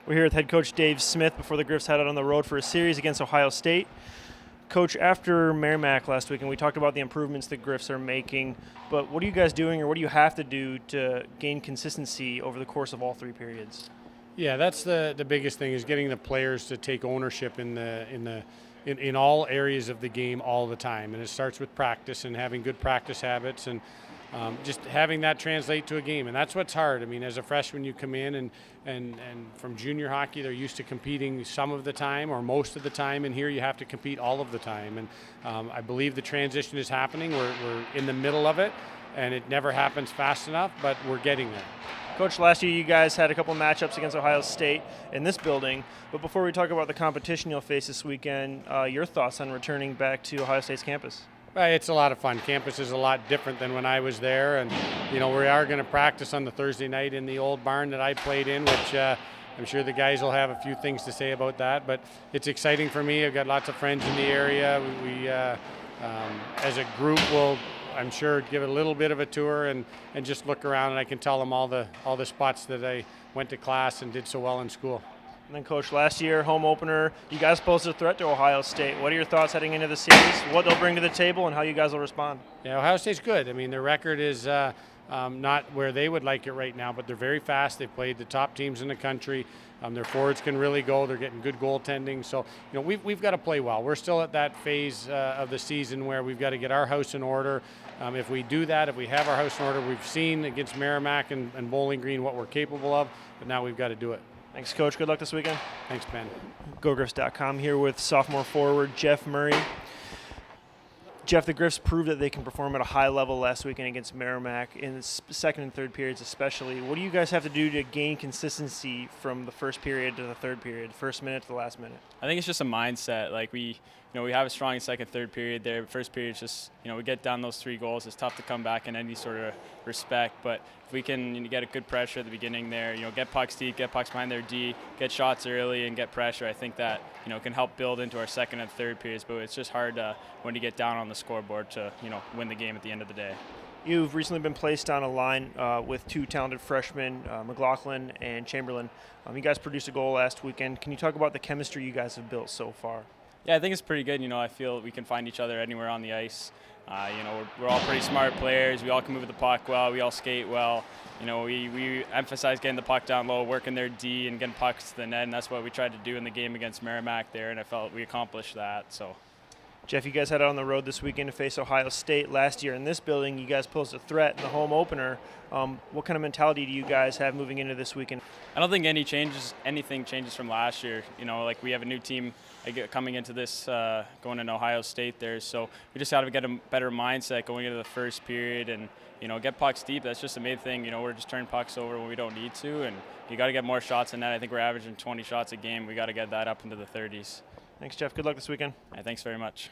We're here with head coach Dave Smith before the Griffs head out on the road for a series against Ohio State. Coach, after Merrimack last week, and we talked about the improvements the Griffs are making, but what are you guys doing, or what do you have to do to gain consistency over the course of all three periods? Yeah, that's the biggest thing, is getting the players to take ownership in all areas of the game all the time. And it starts with practice and having good practice habits, and just having that translate to a game. And that's what's hard. I mean, as a freshman, you come in and from junior hockey, they're used to competing some of the time or most of the time, and here you have to compete all of the time. And I believe the transition is happening. We're in the middle of it, and it never happens fast enough, but we're getting there. Coach, last year you guys had a couple of matchups against Ohio State in this building, but before we talk about the competition you'll face this weekend, your thoughts on returning back to Ohio State's campus? It's a lot of fun. Campus is a lot different than when I was there, and we are going to practice on the Thursday night in the old barn that I played in, which I'm sure the guys will have a few things to say about that, but it's exciting for me. I've got lots of friends in the area. We as a group, will, I'm sure, give a little bit of a tour and just look around, and I can tell them all the spots that I went to class and did so well in school. And then, Coach, last year, home opener, you guys posed a threat to Ohio State. What are your thoughts heading into the series, what they'll bring to the table, and how you guys will respond? Yeah, Ohio State's good. I mean, their record is not where they would like it right now, but they're very fast. They've played the top teams in the country. Their forwards can really go. They're getting good goaltending. So, we've got to play well. We're still at that phase of the season where we've got to get our house in order. If we do that, if we have our house in order, we've seen against Merrimack and Bowling Green what we're capable of, but now we've got to do it. Thanks, Coach. Good luck this weekend. Thanks, Ben. GoGriffs.com here with sophomore forward Jeff Murray. Jeff, the Griffs proved that they can perform at a high level last weekend against Merrimack in the second and third periods especially. What do you guys have to do to gain consistency from the first period to the third period, first minute to the last minute? I think it's just a mindset. Like we have a strong second, third period there. First period is just, we get down those 3 goals. It's tough to come back in any sort of respect. But if we can get a good pressure at the beginning there, get pucks deep, get pucks behind their D, get shots early and get pressure, I think that, can help build into our second and third periods. But it's just hard when you get down on the scoreboard to, win the game at the end of the day. You've recently been placed on a line with 2 talented freshmen, McLaughlin and Chamberlain. You guys produced a goal last weekend. Can you talk about the chemistry you guys have built so far? Yeah, I think it's pretty good. I feel we can find each other anywhere on the ice. We're all pretty smart players. We all can move the puck well. We all skate well. We emphasize getting the puck down low, working their D, and getting pucks to the net. And that's what we tried to do in the game against Merrimack there, and I felt we accomplished that. So. Jeff, you guys head out on the road this weekend to face Ohio State. Last year in this building, you guys posed a threat in the home opener. What kind of mentality do you guys have moving into this weekend? I don't think anything changes from last year. Like we have a new team coming into this, going into Ohio State there. So we just got to get a better mindset going into the first period and, get pucks deep. That's just the main thing. We're just turning pucks over when we don't need to. And you got to get more shots in that. I think we're averaging 20 shots a game. We got to get that up into the 30s. Thanks, Jeff. Good luck this weekend. Thanks very much.